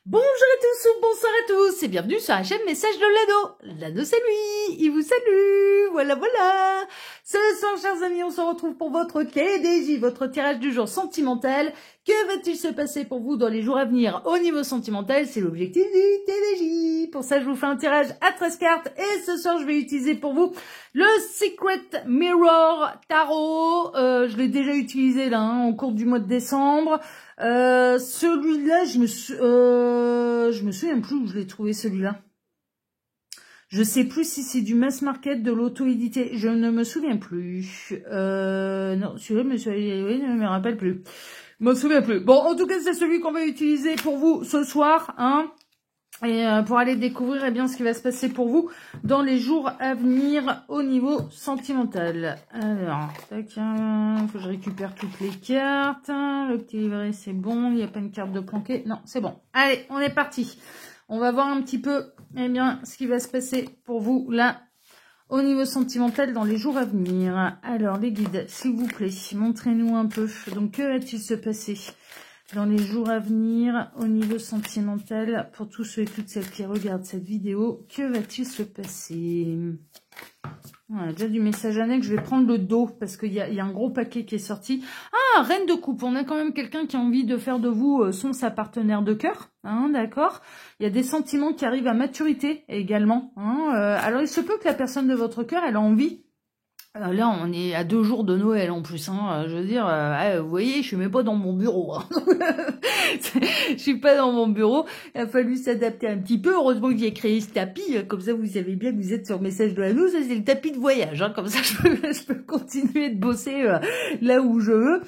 Bonjour à tous ou bonsoir à tous et bienvenue sur la chaîne Message de Lano. Lano c'est lui, il vous salue, voilà. Ce soir chers amis, on se retrouve pour votre KDJ, votre tirage du jour sentimental. Que va-t-il se passer pour vous dans les jours à venir au niveau sentimental? C'est l'objectif du TDJ. Pour ça je vous fais un tirage à 13 cartes et ce soir je vais utiliser pour vous le Secret Mirror Tarot. Je l'ai déjà utilisé là au cours du mois de décembre. Celui-là, je me souviens plus où je l'ai trouvé celui-là. Je sais plus si c'est du mass market, de l'auto-édité, je ne me souviens plus. Non, celui-là, je ne me rappelle plus. Je me souviens plus. Bon, en tout cas, c'est celui qu'on va utiliser pour vous ce soir, hein. Et pour aller découvrir bien ce qui va se passer pour vous dans les jours à venir au niveau sentimental. Alors, tac, faut que je récupère toutes les cartes. Le petit livret, c'est bon. Il n'y a pas une carte de planqué. Non, c'est bon. Allez, on est parti. On va voir un petit peu bien, ce qui va se passer pour vous là au niveau sentimental dans les jours à venir. Alors, les guides, s'il vous plaît, montrez-nous un peu. Donc, que va-t-il se passer dans les jours à venir, au niveau sentimental, pour tous ceux et toutes celles qui regardent cette vidéo, que va-t-il se passer? Voilà, déjà du message annexe, je vais prendre le dos, parce qu'il y a un gros paquet qui est sorti. Ah, reine de coupe, on a quand même quelqu'un qui a envie de faire de vous sa partenaire de cœur, hein, d'accord? Il y a des sentiments qui arrivent à maturité également, hein, alors il se peut que la personne de votre cœur, elle a envie. Là, on est à 2 jours de Noël en plus, hein. Je veux dire, vous voyez, je suis même pas dans mon bureau. Hein. Je suis pas dans mon bureau. Il a fallu s'adapter un petit peu. Heureusement que j'ai créé ce tapis, comme ça vous savez bien que vous êtes sur Message de Lano. Ça c'est le tapis de voyage, hein. Comme ça je peux continuer de bosser là où je veux.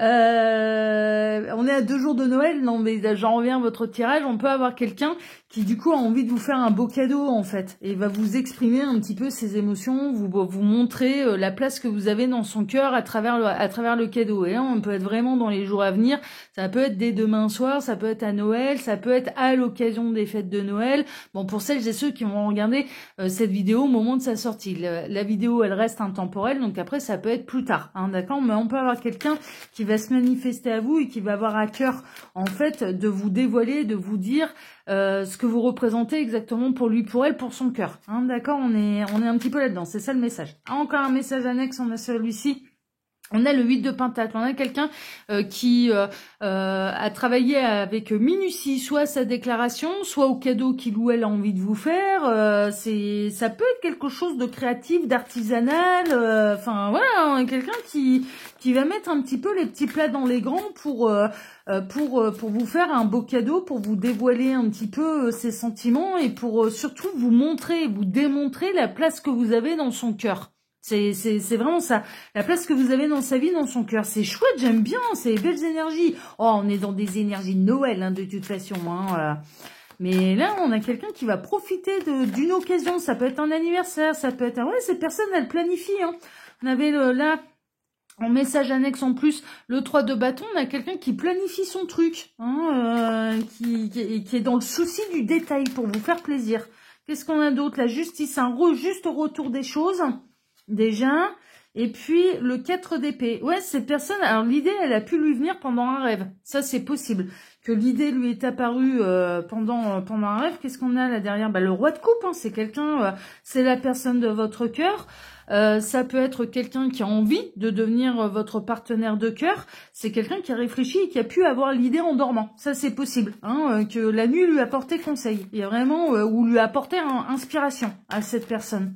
On est à 2 jours de Noël, non mais j'en reviens à votre tirage, on peut avoir quelqu'un qui du coup a envie de vous faire un beau cadeau en fait, et va vous exprimer un petit peu ses émotions, vous montrer la place que vous avez dans son cœur à travers le cadeau. Et là on peut être vraiment dans les jours à venir, ça peut être dès demain soir, ça peut être à Noël, ça peut être à l'occasion des fêtes de Noël. Bon, pour celles et ceux qui vont regarder cette vidéo au moment de sa sortie, la vidéo elle reste intemporelle, donc après ça peut être plus tard, hein, d'accord, mais on peut avoir quelqu'un qui va se manifester à vous et qui va avoir à cœur en fait de vous dévoiler, de vous dire ce que vous représentez exactement pour lui, pour elle, pour son cœur, hein, d'accord, on est un petit peu là-dedans, c'est ça le message. Encore un message annexe, on a celui-ci. On a le 8 de Pentacle, on a quelqu'un qui a travaillé avec minutie, soit sa déclaration, soit au cadeau qu'il ou elle a envie de vous faire. Ça peut être quelque chose de créatif, d'artisanal, enfin voilà, hein, quelqu'un qui va mettre un petit peu les petits plats dans les grands pour vous faire un beau cadeau, pour vous dévoiler un petit peu ses sentiments et pour surtout vous montrer, vous démontrer la place que vous avez dans son cœur. C'est vraiment ça, la place que vous avez dans sa vie, dans son cœur. C'est chouette, j'aime bien, c'est les belles énergies. Oh, on est dans des énergies de Noël, hein, de toute façon. Hein, mais là, on a quelqu'un qui va profiter d'une occasion. Ça peut être un anniversaire, ça peut être... Ouais, cette personne, elle planifie. Hein. On avait là... En message annexe en plus, le 3 de bâton, on a quelqu'un qui planifie son truc, hein, qui est dans le souci du détail pour vous faire plaisir. Qu'est-ce qu'on a d'autre? La justice, un juste retour des choses, déjà. Et puis, le 4 d'épée. Ouais, cette personne, alors l'idée, elle a pu lui venir pendant un rêve. Ça, c'est possible. Que l'idée lui est apparue pendant un rêve. Qu'est-ce qu'on a là derrière? Bah, le roi de coupe, hein, c'est quelqu'un, c'est la personne de votre cœur. Ça peut être quelqu'un qui a envie de devenir votre partenaire de cœur. C'est quelqu'un qui a réfléchi et qui a pu avoir l'idée en dormant. Ça, c'est possible. Hein, que la nuit lui a porté conseil. Il y a vraiment, ou lui a apporté inspiration à cette personne.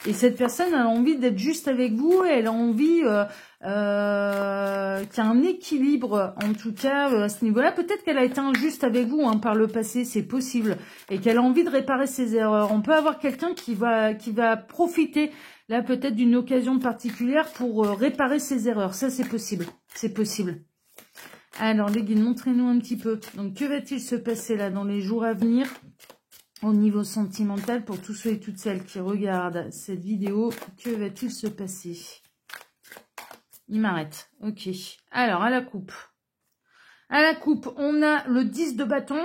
Et cette personne, elle a envie d'être juste avec vous. Et elle a envie qu'il y a un équilibre, en tout cas, à ce niveau-là. Peut-être qu'elle a été injuste avec vous par le passé, c'est possible. Et qu'elle a envie de réparer ses erreurs. On peut avoir quelqu'un qui va profiter... Là, peut-être d'une occasion particulière pour réparer ses erreurs. Ça, c'est possible. C'est possible. Alors, les guides, montrez-nous un petit peu. Donc, que va-t-il se passer là dans les jours à venir au niveau sentimental pour tous ceux et toutes celles qui regardent cette vidéo? Que va-t-il se passer? Il m'arrête. Ok. Alors, à la coupe. À la coupe, on a le 10 de bâton.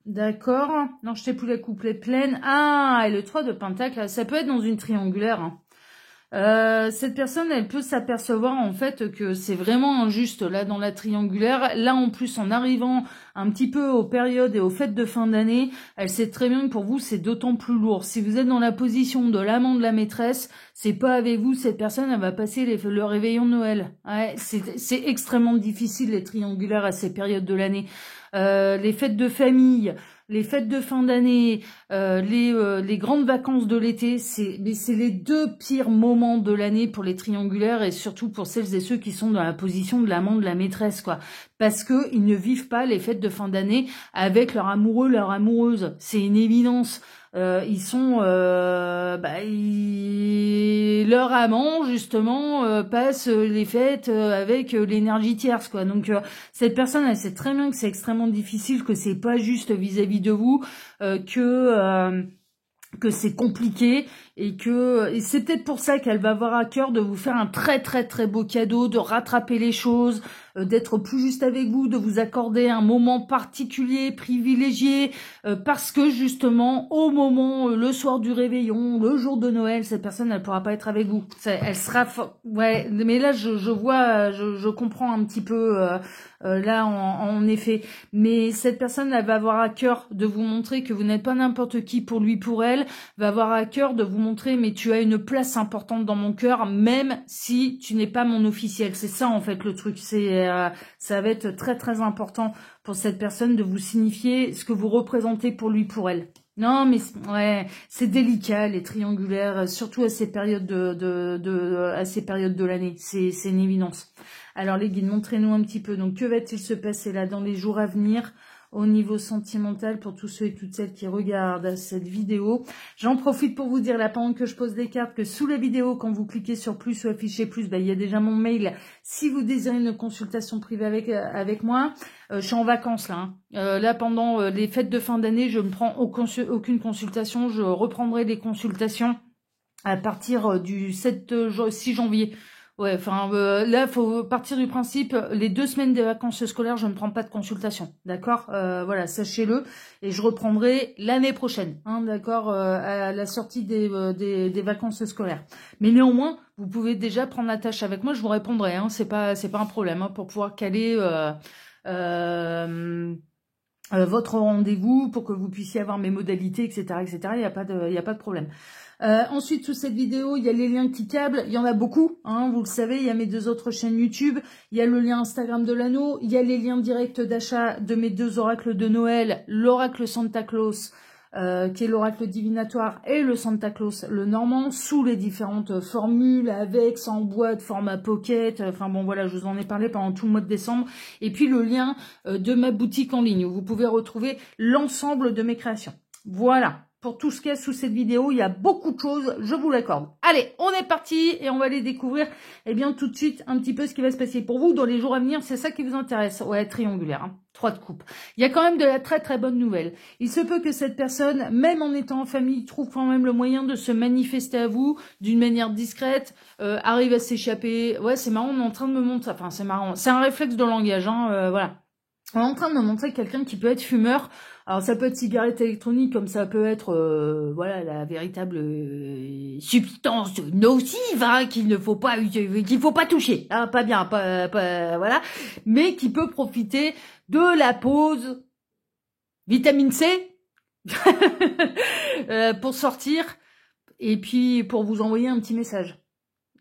D'accord. Non, je sais plus, la coupe est pleine. Ah, et le 3 de pentacle. Ça peut être dans une triangulaire, hein. Cette personne, elle peut s'apercevoir en fait que c'est vraiment injuste là dans la triangulaire. Là en plus en arrivant un petit peu aux périodes et aux fêtes de fin d'année, elle sait très bien que pour vous c'est d'autant plus lourd. Si vous êtes dans la position de l'amant de la maîtresse, c'est pas avec vous, cette personne elle va passer le réveillon de Noël. Ouais, c'est extrêmement difficile les triangulaires à ces périodes de l'année. Les fêtes de famille, les fêtes de fin d'année, les grandes vacances de l'été, c'est les 2 pires moments de l'année pour les triangulaires et surtout pour celles et ceux qui sont dans la position de l'amant de la maîtresse, quoi. Parce que ils ne vivent pas les fêtes de fin d'année avec leur amoureux, leur amoureuse. C'est une évidence. Ils sont leur amant justement passe les fêtes avec l'énergie tierce, quoi. Donc cette personne elle sait très bien que c'est extrêmement difficile, que c'est pas juste vis-à-vis de vous, que c'est compliqué et c'est peut-être pour ça qu'elle va avoir à cœur de vous faire un très très très beau cadeau, de rattraper les choses, d'être plus juste avec vous, de vous accorder un moment particulier, privilégié, parce que justement au moment, le soir du réveillon, le jour de Noël, cette personne elle pourra pas être avec vous. Elle sera ouais, mais là je vois, je comprends un petit peu là en effet, mais cette personne elle va avoir à cœur de vous montrer que vous n'êtes pas n'importe qui pour lui, pour elle, va avoir à cœur de vous montrer mais tu as une place importante dans mon cœur même si tu n'es pas mon officiel. C'est ça en fait le truc, ça va être très très important pour cette personne de vous signifier ce que vous représentez pour lui, pour elle. Non mais ouais, c'est délicat les triangulaires, surtout à ces périodes à ces périodes de l'année, c'est une évidence. Alors les guides, montrez-nous un petit peu. Donc que va-t-il se passer là dans les jours à venir au niveau sentimental pour tous ceux et toutes celles qui regardent cette vidéo? J'en profite pour vous dire là pendant que je pose les cartes que sous la vidéo, quand vous cliquez sur plus ou afficher plus, il y a déjà mon mail si vous désirez une consultation privée avec moi. Je suis en vacances là. Là pendant les fêtes de fin d'année, je ne prends aucune consultation. Je reprendrai les consultations à partir du 6 janvier. Ouais, enfin là, faut partir du principe, les 2 semaines des vacances scolaires, je ne prends pas de consultation, d'accord, voilà, sachez-le, et je reprendrai l'année prochaine, hein, d'accord, à la sortie des vacances scolaires. Mais néanmoins, vous pouvez déjà prendre la tâche avec moi, je vous répondrai, hein, c'est pas un problème, hein, pour pouvoir caler votre rendez-vous, pour que vous puissiez avoir mes modalités, etc., etc. Il y a pas de problème. Ensuite, sous cette vidéo, il y a les liens cliquables. Il y en a beaucoup, hein, vous le savez. Il y a mes 2 autres chaînes YouTube. Il y a le lien Instagram de l'anneau. Il y a les liens directs d'achat de mes 2 oracles de Noël. L'oracle Santa Claus, qui est l'oracle divinatoire, et le Santa Claus, le normand, sous les différentes formules, avec, sans boîte, format pocket. Enfin bon, voilà, je vous en ai parlé pendant tout le mois de décembre. Et puis le lien de ma boutique en ligne, où vous pouvez retrouver l'ensemble de mes créations. Voilà. Pour tout ce qu'il y a sous cette vidéo, il y a beaucoup de choses, je vous l'accorde. Allez, on est parti et on va aller découvrir, eh bien, tout de suite, un petit peu ce qui va se passer pour vous dans les jours à venir. C'est ça qui vous intéresse. Ouais, triangulaire, hein. 3 de coupe. Il y a quand même de la très très bonne nouvelle. Il se peut que cette personne, même en étant en famille, trouve quand même le moyen de se manifester à vous d'une manière discrète, arrive à s'échapper. Ouais, c'est marrant, on est en train de me montrer, enfin, c'est marrant. C'est un réflexe de langage, hein, voilà. On est en train de me montrer quelqu'un qui peut être fumeur. Alors ça peut être cigarette électronique, comme ça peut être voilà, la véritable substance nocive, hein, qu'il faut pas toucher, hein, pas bien, voilà, mais qui peut profiter de la pause vitamine C pour sortir et puis pour vous envoyer un petit message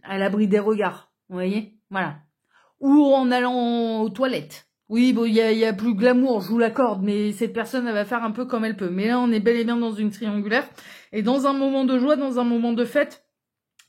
à l'abri des regards, vous voyez, voilà, ou en allant aux toilettes. Oui, bon, il y a plus glamour, je vous l'accorde, mais cette personne, elle va faire un peu comme elle peut. Mais là, on est bel et bien dans une triangulaire. Et dans un moment de joie, dans un moment de fête,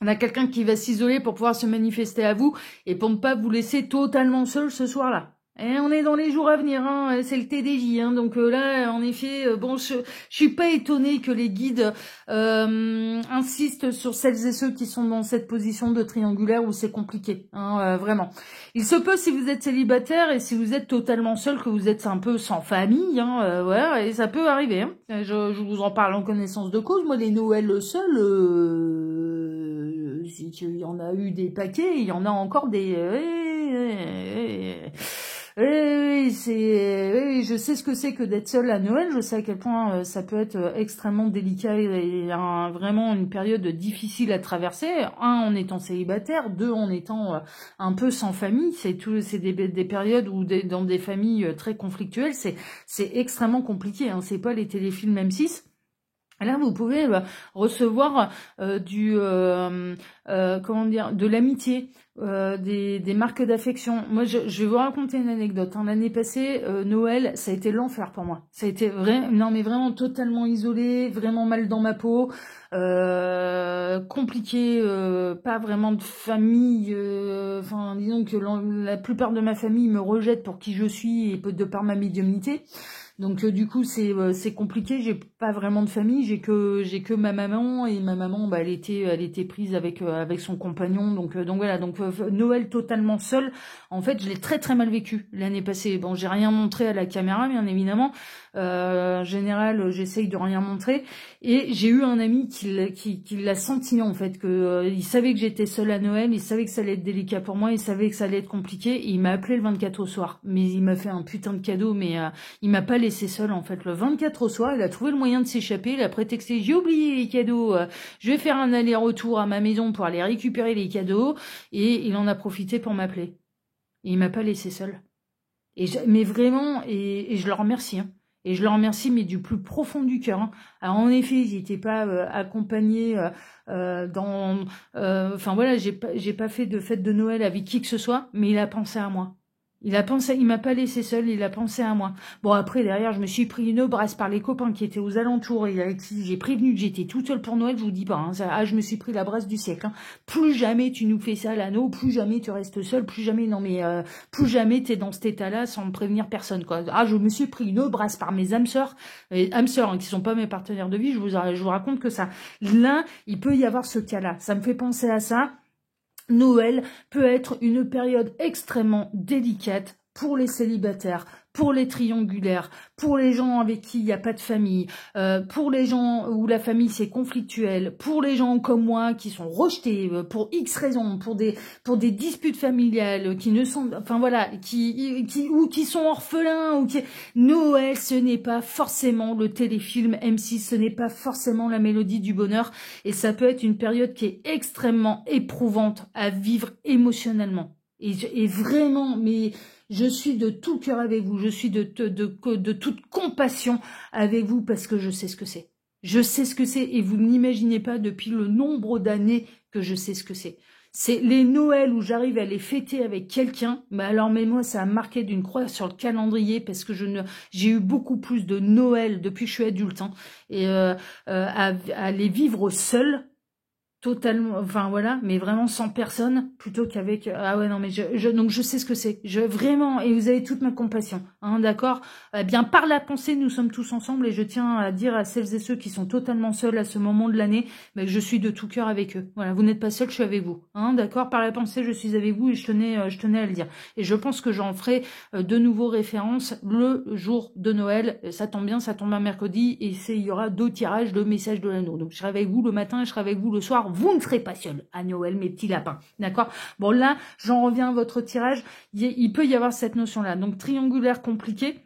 on a quelqu'un qui va s'isoler pour pouvoir se manifester à vous et pour ne pas vous laisser totalement seul ce soir-là. Et on est dans les jours à venir, hein, c'est le TDJ, hein, donc là, en effet, bon, je suis pas étonnée que les guides insistent sur celles et ceux qui sont dans cette position de triangulaire où c'est compliqué, hein, vraiment. Il se peut, si vous êtes célibataire et si vous êtes totalement seul, que vous êtes un peu sans famille, hein, voilà, et ça peut arriver, hein. Je vous en parle en connaissance de cause. Moi, les Noëls seuls, il y en a eu des paquets, il y en a encore des... Oui, je sais ce que c'est que d'être seul à Noël. Je sais à quel point ça peut être extrêmement délicat et vraiment une période difficile à traverser. Un, en étant célibataire. Deux, en étant un peu sans famille. C'est des périodes où dans des familles très conflictuelles, c'est extrêmement compliqué. Hein. C'est pas les téléfilms M6. Là, vous pouvez recevoir comment dire, de l'amitié, des marques d'affection. Moi, je vais vous raconter une anecdote. Hein. L'année passée, Noël, ça a été l'enfer pour moi. Ça a été non mais vraiment totalement isolé, vraiment mal dans ma peau, compliqué, pas vraiment de famille. Enfin, disons que la plupart de ma famille me rejette pour qui je suis et de par ma médiumnité. Donc du coup c'est compliqué, j'ai pas vraiment de famille, j'ai que ma maman et ma maman elle était prise avec son compagnon donc voilà donc Noël totalement seul. En fait, je l'ai très très mal vécu l'année passée. Bon, j'ai rien montré à la caméra bien évidemment. En général, j'essaye de rien montrer et j'ai eu un ami qui l'a senti en fait que il savait que j'étais seule à Noël, il savait que ça allait être délicat pour moi, il savait que ça allait être compliqué et il m'a appelé le 24 au soir. Mais il m'a fait un putain de cadeau mais il m'a pas laissé seul en fait. Le 24 au soir, il a trouvé le moyen de s'échapper, il a prétexté j'ai oublié les cadeaux, je vais faire un aller-retour à ma maison pour aller récupérer les cadeaux et il en a profité pour m'appeler. Et il m'a pas laissé seul. Mais vraiment, et je le remercie. Hein. Et je le remercie, mais du plus profond du cœur. Hein. Alors en effet, ils n'étaient pas accompagnés dans... Enfin voilà, j'ai pas fait de fête de Noël avec qui que ce soit, mais il a pensé à moi. Il m'a pas laissé seul, il a pensé à moi. Bon, après, derrière, je me suis pris une brasse par les copains qui étaient aux alentours et avec qui j'ai prévenu que j'étais toute seule pour Noël, je vous dis pas, hein, je me suis pris la brasse du siècle, hein. Plus jamais tu nous fais ça à l'anneau, plus jamais tu restes seul, plus jamais, non mais, plus jamais t'es dans cet état-là sans me prévenir personne, quoi. Je me suis pris une brasse par mes âmes sœurs, hein, qui sont pas mes partenaires de vie, je vous raconte que ça. Là, il peut y avoir ce cas-là. Ça me fait penser à ça. Noël peut être une période extrêmement délicate pour les célibataires, pour les triangulaires, pour les gens avec qui il n'y a pas de famille, pour les gens où la famille c'est conflictuel, pour les gens comme moi qui sont rejetés pour X raisons, pour des disputes familiales qui ne sont, enfin voilà, qui sont orphelins Noël, ce n'est pas forcément le téléfilm M6, ce n'est pas forcément la mélodie du bonheur et ça peut être une période qui est extrêmement éprouvante à vivre émotionnellement. Et vraiment, mais je suis de tout cœur avec vous, je suis de toute compassion avec vous parce que je sais ce que c'est. Je sais ce que c'est et vous n'imaginez pas depuis le nombre d'années que je sais ce que c'est. C'est les Noëls où j'arrive à les fêter avec quelqu'un, mais alors mais moi ça a marqué d'une croix sur le calendrier parce que j'ai eu beaucoup plus de Noël depuis que je suis adulte hein, et à les vivre seul. Totalement, enfin voilà, mais vraiment sans personne plutôt qu'avec. Ah ouais non mais donc je sais ce que c'est. Vraiment et vous avez toute ma compassion, hein, d'accord. Bien par la pensée nous sommes tous ensemble et je tiens à dire à celles et ceux qui sont totalement seuls à ce moment de l'année, mais je suis de tout cœur avec eux. Voilà, vous n'êtes pas seuls, je suis avec vous, hein, d'accord. Par la pensée je suis avec vous et je tenais à le dire. Et je pense que j'en ferai de nouveau référence le jour de Noël. Ça tombe bien, ça tombe un mercredi et il y aura 2 tirages de messages de l'anneau. Donc je serai avec vous le matin, je serai avec vous le soir. Vous ne serez pas seul à Noël, mes petits lapins. D'accord? Bon, là, j'en reviens à votre tirage. Il peut y avoir cette notion-là. Donc, triangulaire compliqué.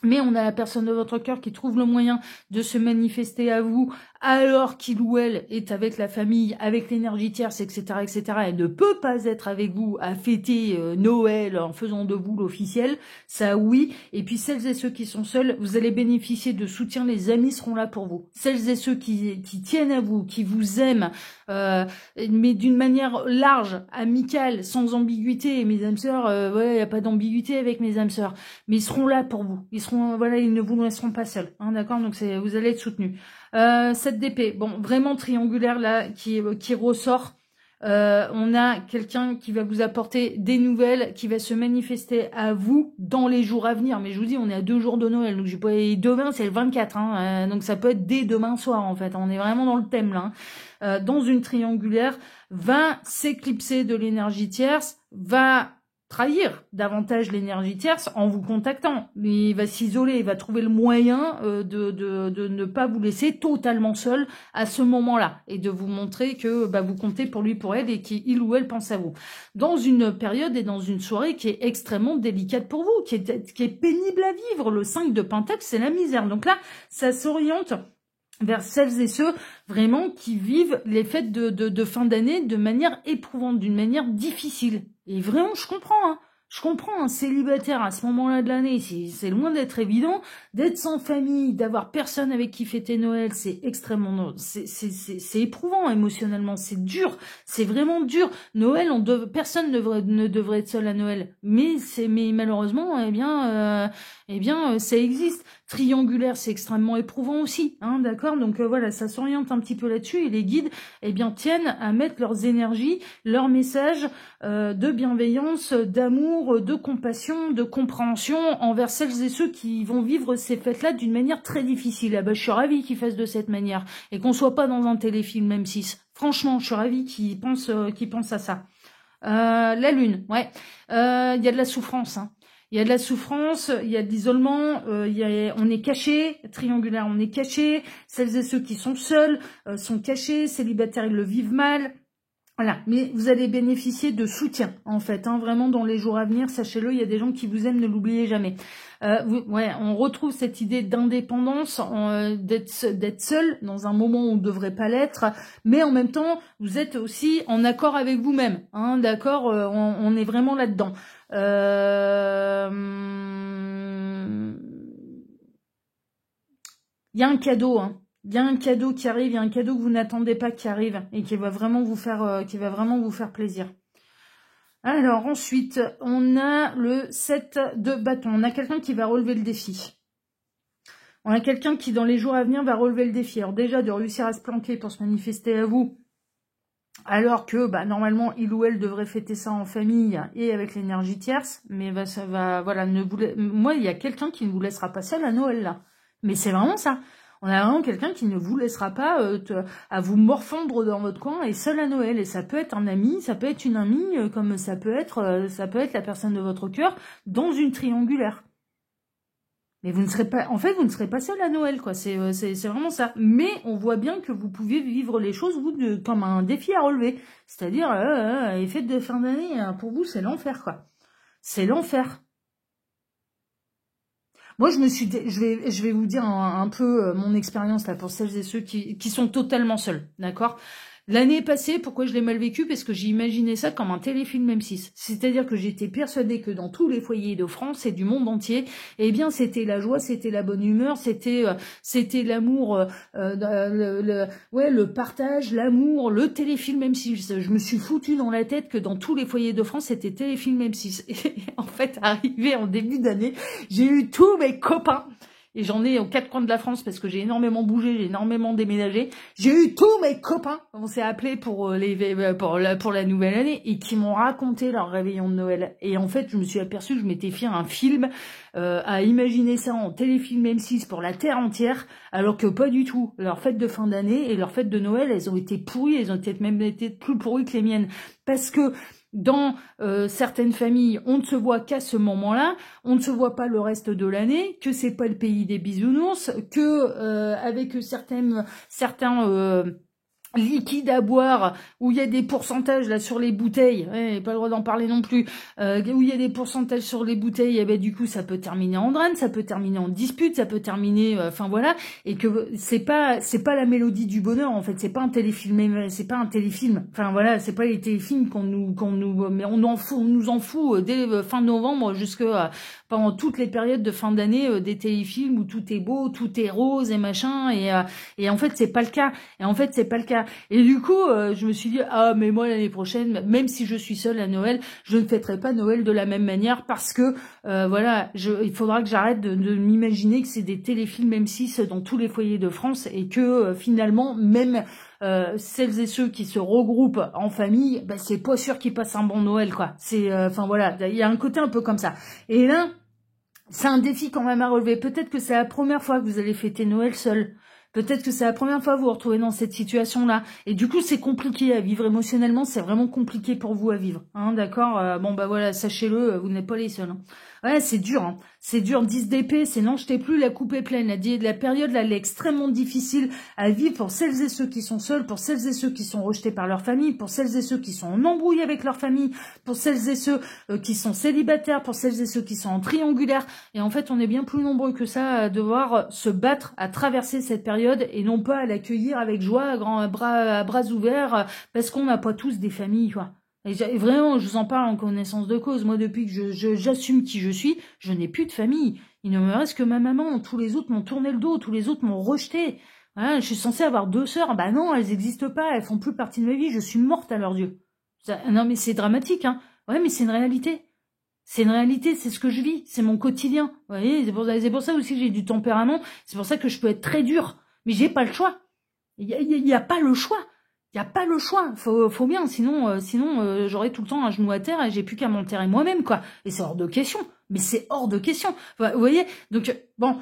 Mais on a la personne de votre cœur qui trouve le moyen de se manifester à vous alors qu'il ou elle est avec la famille, avec l'énergie tierce, etc., etc. Elle ne peut pas être avec vous à fêter Noël en faisant de vous l'officiel. Ça, oui. Et puis, celles et ceux qui sont seuls, vous allez bénéficier de soutien. Les amis seront là pour vous. Celles et ceux qui tiennent à vous, qui vous aiment, mais d'une manière large, amicale, sans ambiguïté. Et mes âmes sœurs, ouais, il n'y a pas d'ambiguïté avec mes âmes sœurs. Mais ils seront là pour vous. Voilà, ils ne vous laisseront pas seuls. Hein, d'accord? Donc, vous allez être soutenus. Cette d'épée, bon, vraiment triangulaire là, qui ressort. On a quelqu'un qui va vous apporter des nouvelles, qui va se manifester à vous dans les jours à venir. Mais je vous dis, on est à 2 jours de Noël, donc demain c'est le 24, hein, donc ça peut être dès demain soir en fait. On est vraiment dans le thème là. Hein. Dans une triangulaire, va s'éclipser de l'énergie tierce, va trahir davantage l'énergie tierce en vous contactant. Il va s'isoler, il va trouver le moyen de ne pas vous laisser totalement seul à ce moment-là et de vous montrer que vous comptez pour lui, pour elle et qu'il ou elle pense à vous. Dans une période et dans une soirée qui est extrêmement délicate pour vous, qui est pénible à vivre. Le 5 de Pentacle, c'est la misère. Donc là, ça s'oriente vers celles et ceux vraiment qui vivent les fêtes de fin d'année de manière éprouvante, d'une manière difficile. Et vraiment, je comprends, hein. Je comprends, un célibataire à ce moment-là de l'année, c'est loin d'être évident, d'être sans famille, d'avoir personne avec qui fêter Noël, c'est extrêmement, c'est éprouvant émotionnellement, c'est dur, c'est vraiment dur. Noël, personne ne devrait être seul à Noël, mais malheureusement, ça existe. Triangulaire, c'est extrêmement éprouvant aussi, hein, d'accord? Donc voilà, ça s'oriente un petit peu là-dessus et les guides, tiennent à mettre leurs énergies, leurs messages de bienveillance, d'amour, de compassion, de compréhension envers celles et ceux qui vont vivre ces fêtes-là d'une manière très difficile. Ah je suis ravie qu'ils fassent de cette manière et qu'on soit pas dans un téléfilm M6. Franchement, je suis ravie qu'ils pensent à ça. La lune, ouais, il y a de la souffrance, hein. Il y a de la souffrance, il y a de l'isolement, on est caché, triangulaire, on est caché, celles et ceux qui sont seuls sont cachés, célibataires, ils le vivent mal. Voilà, mais vous allez bénéficier de soutien, en fait, hein, vraiment dans les jours à venir, sachez-le, il y a des gens qui vous aiment, ne l'oubliez jamais. On retrouve cette idée d'indépendance, d'être seul dans un moment où on ne devrait pas l'être, mais en même temps, vous êtes aussi en accord avec vous-même, hein, d'accord, on est vraiment là-dedans. Il y a un cadeau, hein. Il y a un cadeau qui arrive, il y a un cadeau que vous n'attendez pas qui arrive et qui va vraiment vous faire plaisir. Alors ensuite, on a le 7 de bâton. On a quelqu'un qui va relever le défi. On a quelqu'un qui, dans les jours à venir, va relever le défi. Alors déjà, de réussir à se planquer pour se manifester à vous, alors que normalement, il ou elle devrait fêter ça en famille et avec l'énergie tierce. Mais moi, il y a quelqu'un qui ne vous laissera pas seul à Noël, là. Mais c'est vraiment ça. On a vraiment quelqu'un qui ne vous laissera pas à vous morfondre dans votre coin et seul à Noël. Et ça peut être un ami, ça peut être une amie, comme ça peut être la personne de votre cœur dans une triangulaire. Mais vous ne serez pas seul à Noël, quoi. C'est vraiment ça. Mais on voit bien que vous pouvez vivre les choses comme un défi à relever. C'est-à-dire, les fêtes de fin d'année, pour vous, c'est l'enfer, quoi. C'est l'enfer. Moi, je vais vous dire un peu mon expérience là pour celles et ceux qui sont totalement seuls, d'accord? L'année passée, pourquoi je l'ai mal vécu? Parce que j'ai imaginé ça comme un téléfilm M6. C'est-à-dire que j'étais persuadée que dans tous les foyers de France et du monde entier, c'était la joie, c'était la bonne humeur, c'était l'amour, le partage, l'amour, le téléfilm M6. Je me suis foutue dans la tête que dans tous les foyers de France, c'était téléfilm M6. Et en fait, arrivé en début d'année, j'ai eu tous mes copains. Et j'en ai aux quatre coins de la France parce que j'ai énormément bougé, j'ai énormément déménagé. J'ai eu tous mes copains, on s'est appelés pour la nouvelle année et qui m'ont raconté leur réveillon de Noël. Et en fait, je me suis aperçue que je m'étais fait un film à imaginer ça en téléfilm M6 pour la terre entière, alors que pas du tout. Leurs fêtes de fin d'année et leurs fêtes de Noël, elles ont été pourries, elles ont peut-être même été plus pourries que les miennes. Parce que dans certaines familles, on ne se voit qu'à ce moment-là, on ne se voit pas le reste de l'année, que c'est pas le pays des bisounours, que avec certains liquide à boire, où il y a des pourcentages là sur les bouteilles, pas le droit d'en parler non plus, où il y a des pourcentages sur les bouteilles, et du coup ça peut terminer en drame, ça peut terminer en dispute, ça peut terminer, et que c'est pas la mélodie du bonheur en fait, c'est pas un téléfilm, c'est pas les téléfilms mais on nous en fout dès fin novembre jusqu'à pendant toutes les périodes de fin d'année des téléfilms où tout est beau, tout est rose et machin, et en fait c'est pas le cas, et du coup je me suis dit mais moi l'année prochaine, même si je suis seule à Noël, je ne fêterai pas Noël de la même manière parce que il faudra que j'arrête de m'imaginer que c'est des téléfilms M6 dans tous les foyers de France et que finalement même celles et ceux qui se regroupent en famille, c'est pas sûr qu'ils passent un bon Noël, quoi. C'est il y a un côté un peu comme ça. Et là, c'est un défi quand même à relever. Peut-être que c'est la première fois que vous allez fêter Noël seul. Peut-être que c'est la première fois que vous vous retrouvez dans cette situation-là. Et du coup, c'est compliqué à vivre émotionnellement. C'est vraiment compliqué pour vous à vivre. Hein, d'accord. Bon, bah voilà, sachez-le, vous n'êtes pas les seuls. Hein. Ouais, c'est dur. Hein. C'est dur. 10 d'épée, c'est non, je t'ai plus, la coupe est pleine. La période, là, elle est extrêmement difficile à vivre pour celles et ceux qui sont seuls, pour celles et ceux qui sont rejetés par leur famille, pour celles et ceux qui sont en embrouille avec leur famille, pour celles et ceux qui sont célibataires, pour celles et ceux qui sont en triangulaire. Et en fait, on est bien plus nombreux que ça à devoir se battre, à traverser cette période et non pas à l'accueillir avec joie, à bras ouverts, parce qu'on n'a pas tous des familles, quoi. Et vraiment, je vous en parle en connaissance de cause. Moi, depuis que j'assume qui je suis, je n'ai plus de famille. Il ne me reste que ma maman. Tous les autres m'ont tourné le dos. Tous les autres m'ont rejeté. Voilà, je suis censée avoir 2 sœurs. Bah non, elles n'existent pas. Elles font plus partie de ma vie. Je suis morte à leurs yeux. Non, mais c'est dramatique, hein. Ouais, mais c'est une réalité. C'est une réalité, c'est ce que je vis. C'est mon quotidien. Vous voyez, c'est pour ça aussi que j'ai du tempérament. C'est pour ça que je peux être très dure. Mais j'ai pas le choix. Il y a pas le choix. Il n'y a pas le choix, faut bien, sinon j'aurais tout le temps un genou à terre et j'ai plus qu'à m'enterrer moi-même, quoi. Et c'est hors de question, mais c'est hors de question. Enfin, vous voyez, donc bon,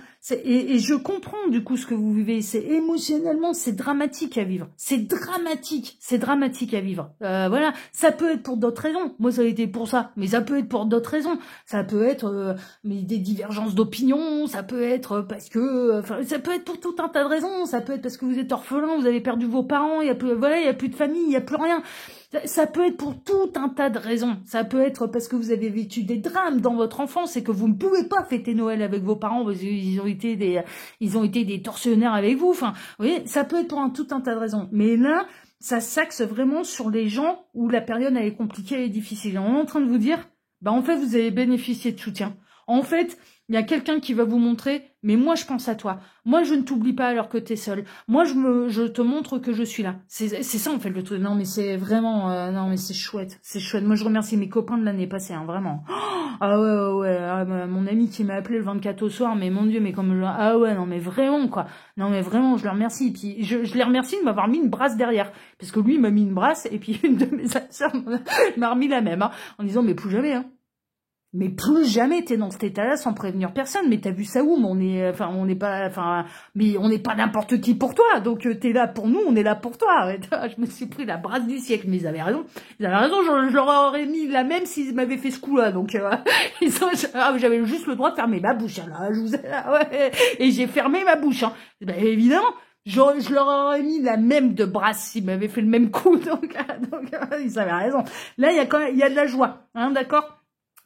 et je comprends du coup ce que vous vivez. C'est émotionnellement, c'est dramatique à vivre. C'est dramatique à vivre. Voilà, ça peut être pour d'autres raisons. Moi, ça a été pour ça, mais ça peut être pour d'autres raisons. Ça peut être mais des divergences d'opinion, ça peut être parce que, enfin, ça peut être pour tout un tas de raisons. Ça peut être parce que vous êtes orphelin, vous avez perdu vos parents, il y a plus, voilà, il y a plus de famille, il y a plus rien. Ça peut être pour tout un tas de raisons. Ça peut être parce que vous avez vécu des drames dans votre enfance et que vous ne pouvez pas fêter Noël avec vos parents parce qu'ils ont été des tortionnaires avec vous. Enfin, vous voyez, ça peut être pour tout un tas de raisons. Mais là, ça s'axe vraiment sur les gens où la période elle est compliquée et difficile. On est en train de vous dire, bah en fait, vous avez bénéficié de soutien. En fait, il y a quelqu'un qui va vous montrer, mais moi je pense à toi. Moi je ne t'oublie pas alors que t'es seul. Moi je te montre que je suis là. C'est ça en fait le truc. Non mais c'est vraiment, non mais c'est chouette. Moi je remercie mes copains de l'année passée, hein, vraiment. Ah ouais. Mon ami qui m'a appelé le 24 au soir, mais mon Dieu, mais comme ah ouais, non mais vraiment quoi. Non mais vraiment, je le remercie. Puis je les remercie de m'avoir mis une brasse derrière, parce que lui il m'a mis une brasse et puis une de mes sœurs m'a remis la même, hein, en disant mais plus jamais, hein. Mais plus jamais t'es dans cet état-là sans prévenir personne. Mais t'as vu ça où? Mais on n'est pas n'importe qui pour toi. Donc t'es là pour nous, on est là pour toi. Ouais, je me suis pris la brasse du siècle. Mais ils avaient raison. Je leur aurais mis la même s'ils m'avaient fait ce coup-là. Donc j'avais juste le droit de fermer ma bouche. Là, ouais, et j'ai fermé ma bouche. Hein. Ben, évidemment. Je leur aurais mis la même de brasse s'ils m'avaient fait le même coup. Donc ils avaient raison. Là, il y a de la joie. Hein, d'accord?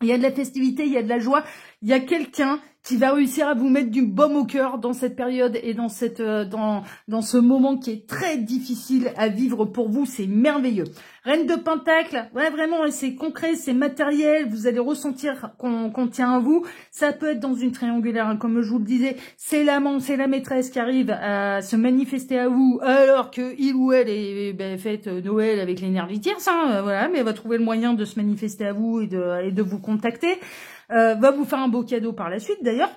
Il y a de la festivité, il y a de la joie, il y a quelqu'un qui va réussir à vous mettre du baume au cœur dans cette période et dans ce moment qui est très difficile à vivre pour vous, c'est merveilleux. Reine de Pentacle, ouais vraiment, c'est concret, c'est matériel, vous allez ressentir qu'on tient à vous. Ça peut être dans une triangulaire, hein, comme je vous le disais, c'est l'amant, c'est la maîtresse qui arrive à se manifester à vous alors que il ou elle fête Noël avec les nervitières, ça, voilà, mais elle va trouver le moyen de se manifester à vous et de vous contacter. Va vous faire un beau cadeau par la suite d'ailleurs,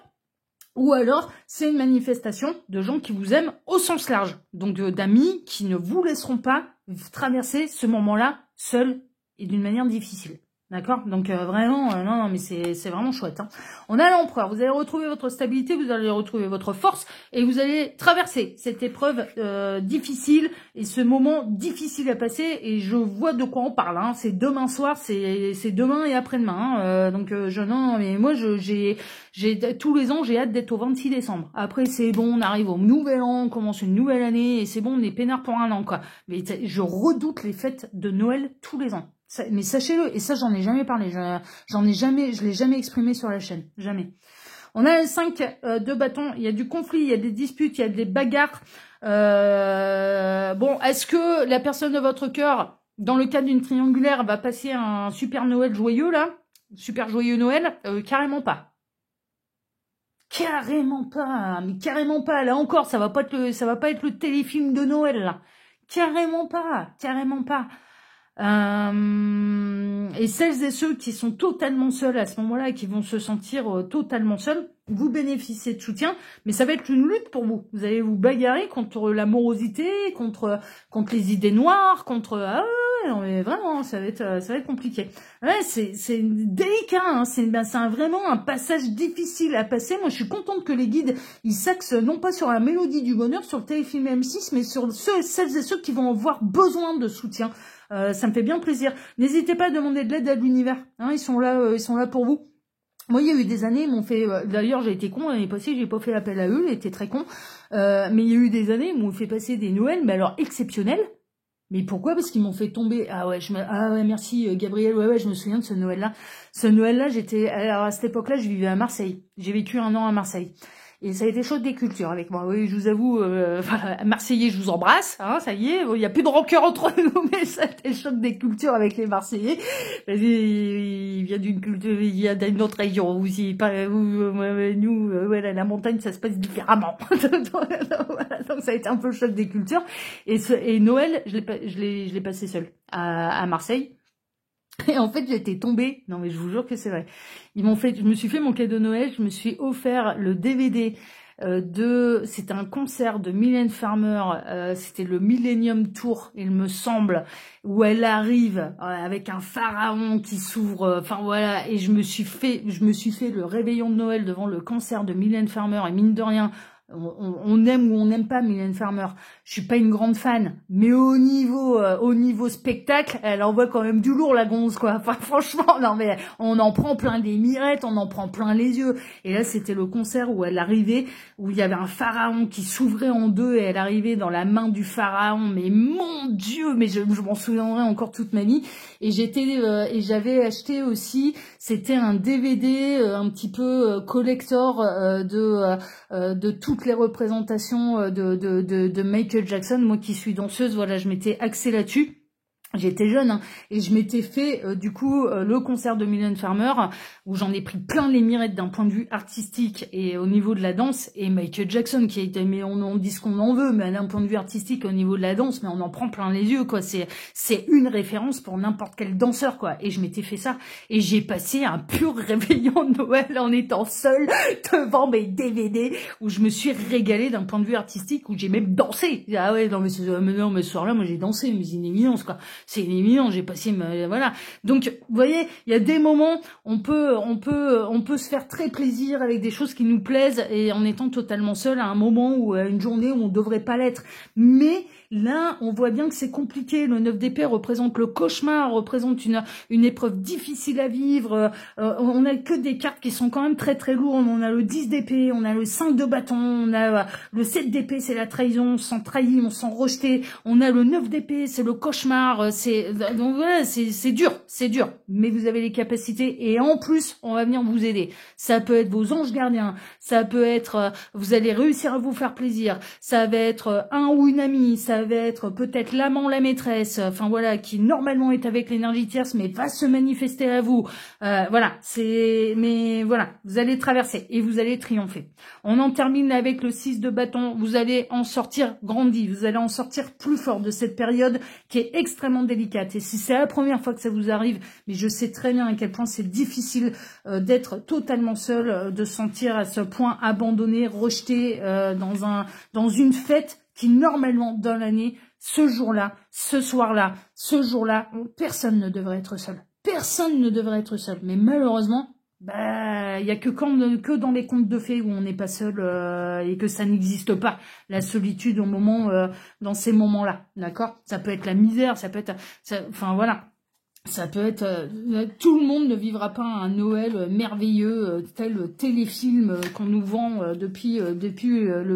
ou alors c'est une manifestation de gens qui vous aiment au sens large, donc d'amis qui ne vous laisseront pas traverser ce moment-là seul et d'une manière difficile. D'accord? Donc vraiment, non, mais c'est vraiment chouette. Hein. On a l'empereur, vous allez retrouver votre stabilité, vous allez retrouver votre force, et vous allez traverser cette épreuve difficile, et ce moment difficile à passer, et je vois de quoi on parle. Hein. C'est demain soir, c'est demain et après-demain. Hein. Non, mais moi, j'ai tous les ans, j'ai hâte d'être au 26 décembre. Après, c'est bon, on arrive au nouvel an, on commence une nouvelle année, et c'est bon, on est peinard pour un an, quoi. Mais je redoute les fêtes de Noël tous les ans. Mais sachez-le, et ça j'en ai jamais parlé, je l'ai jamais exprimé sur la chaîne, jamais. On a le 5 de bâton, il y a du conflit, il y a des disputes, il y a des bagarres. Bon, est-ce que la personne de votre cœur, dans le cas d'une triangulaire, va passer un super Noël joyeux là? Super joyeux Noël? Carrément pas. Carrément pas, mais carrément pas. Là encore, ça va pas être le téléfilm de Noël là. Carrément pas. Et celles et ceux qui sont totalement seuls à ce moment-là et qui vont se sentir totalement seuls, vous bénéficiez de soutien, mais ça va être une lutte pour vous. Vous allez vous bagarrer contre la morosité, contre les idées noires, contre non mais vraiment, ça va être compliqué. Ouais, c'est délicat, hein. C'est vraiment un passage difficile à passer. Moi, je suis contente que les guides, ils s'axent non pas sur la mélodie du bonheur, sur le téléfilm M6, mais sur celles et ceux qui vont avoir besoin de soutien. Ça me fait bien plaisir. N'hésitez pas à demander de l'aide à l'univers. Hein, ils sont là pour vous. Moi, il y a eu des années, ils m'ont fait... D'ailleurs, j'ai été con l'année passée, j'ai pas fait appel à eux, j'étais très con. Mais il y a eu des années, ils m'ont fait passer des Noëls, mais alors exceptionnels. Mais pourquoi? Parce qu'ils m'ont fait tomber. Ah ouais, merci Gabriel. Ouais, je me souviens de ce Noël-là. Ce Noël-là, alors à cette époque-là, je vivais à Marseille. J'ai vécu 1 an à Marseille. Et ça a été chaud des cultures avec moi. Oui, je vous avoue, Marseillais, je vous embrasse. Hein, ça y est, il n'y a plus de rancœur entre nous, mais ça a été le choc des cultures avec les Marseillais. Il vient d'une culture, il y a d'une autre région aussi. Nous, voilà, la montagne, ça se passe différemment. Donc ça a été un peu le choc des cultures. Et Noël, je l'ai passé seul à Marseille. Et en fait, j'étais tombée. Non, mais je vous jure que c'est vrai. Je me suis fait mon cadeau de Noël. Je me suis offert le DVD c'était un concert de Mylène Farmer. C'était le Millennium Tour, il me semble, où elle arrive avec un pharaon qui s'ouvre. Enfin voilà. Et je me suis fait le réveillon de Noël devant le concert de Mylène Farmer. Et mine de rien, on aime ou on n'aime pas Mylène Farmer. Je suis pas une grande fan, mais au niveau spectacle, elle envoie quand même du lourd la gonze quoi. Enfin franchement, non mais on en prend plein les mirettes, on en prend plein les yeux. Et là c'était le concert où elle arrivait, où il y avait un pharaon qui s'ouvrait en deux et elle arrivait dans la main du pharaon. Mais mon Dieu, mais je m'en souviendrai encore toute ma vie. Et j'avais acheté aussi, c'était un DVD un petit peu collector de toutes les représentations de Michael Jackson. Moi qui suis danseuse, voilà, je m'étais axée là-dessus. J'étais jeune hein, et je m'étais fait du coup le concert de Mylène Farmer où j'en ai pris plein les mirettes d'un point de vue artistique et au niveau de la danse, et Michael Jackson qui a été, mais on dit ce qu'on en veut, mais d'un point de vue artistique au niveau de la danse, mais on en prend plein les yeux quoi. C'est une référence pour n'importe quel danseur quoi. Et je m'étais fait ça et j'ai passé un pur réveillon de Noël en étant seule devant mes DVD où je me suis régalée d'un point de vue artistique, où j'ai même dansé. Ah ouais non mais ce soir-là moi j'ai dansé, mais c'est une évidence quoi. C'est une évidence, j'ai passé voilà. Donc vous voyez, il y a des moments on peut se faire très plaisir avec des choses qui nous plaisent et en étant totalement seul à un moment ou à une journée où on devrait pas l'être. Mais là, on voit bien que c'est compliqué. Le 9 d'épée représente le cauchemar, représente une épreuve difficile à vivre. On a que des cartes qui sont quand même très très lourdes. On a le 10 d'épée, on a le 5 de bâton, on a le 7 d'épée, c'est la trahison, on se sent trahi, on se sent rejeté. On a le 9 d'épée, c'est le cauchemar. Donc voilà, c'est dur. Mais vous avez les capacités et en plus, on va venir vous aider. Ça peut être vos anges gardiens, ça peut être vous allez réussir à vous faire plaisir, ça va être un ou une amie, ça va être peut-être l'amant, la maîtresse, enfin voilà, qui normalement est avec l'énergie tierce, mais va se manifester à vous. Voilà, mais voilà, vous allez traverser et vous allez triompher. On en termine avec le 6 de bâton. Vous allez en sortir grandi, vous allez en sortir plus fort de cette période qui est extrêmement délicate. Et si c'est la première fois que ça vous arrive, mais je sais très bien à quel point c'est difficile d'être totalement seul, de se sentir à ce point abandonné, rejeté dans une fête qui normalement dans l'année, ce jour-là, ce soir-là, ce jour-là, personne ne devrait être seul. Personne ne devrait être seul. Mais malheureusement, il y a que dans les contes de fées où on n'est pas seul et que ça n'existe pas, la solitude dans ces moments-là, d'accord? Ça peut être la misère, ça peut être, enfin voilà. Ça peut être... tout le monde ne vivra pas un Noël merveilleux tel téléfilm qu'on nous vend depuis le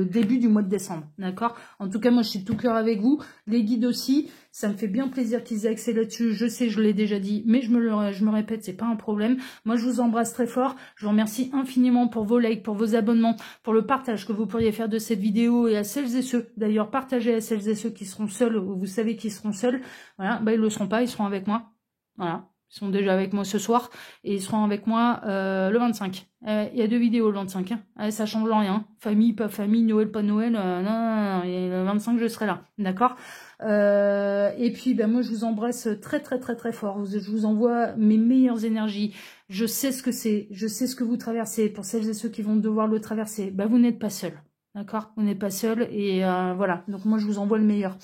début du mois de décembre. D'accord? En tout cas, moi, je suis de tout cœur avec vous. Les guides aussi. Ça me fait bien plaisir qu'ils aient accès là-dessus. Je sais, je l'ai déjà dit, mais je me répète, c'est pas un problème. Moi, je vous embrasse très fort. Je vous remercie infiniment pour vos likes, pour vos abonnements, pour le partage que vous pourriez faire de cette vidéo, et à celles et ceux, d'ailleurs, partagez à celles et ceux qui seront seuls, ou vous savez qu'ils seront seuls. Voilà, ils le seront pas, ils seront avec moi. Voilà, ils sont déjà avec moi ce soir et ils seront avec moi le 25. Il y a 2 vidéos le 25, hein. Ça change rien. Famille, pas famille, Noël, pas Noël. Non. Et le 25, je serai là, d'accord. Et puis, moi, je vous embrasse très, très, très, très fort. Je vous envoie mes meilleures énergies. Je sais ce que c'est. Je sais ce que vous traversez. Pour celles et ceux qui vont devoir le traverser, vous n'êtes pas seuls. D'accord? Vous n'êtes pas seul et voilà. Donc moi je vous envoie le meilleur.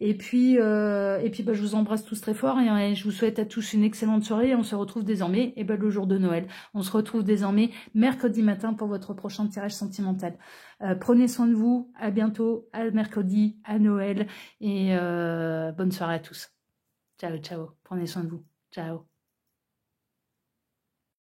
Et puis bah, je vous embrasse tous très fort et je vous souhaite à tous une excellente soirée et on se retrouve désormais le jour de Noël. On se retrouve désormais mercredi matin pour votre prochain tirage sentimental. Prenez soin de vous, à bientôt, à mercredi, à Noël et bonne soirée à tous. Ciao, ciao. Prenez soin de vous. Ciao.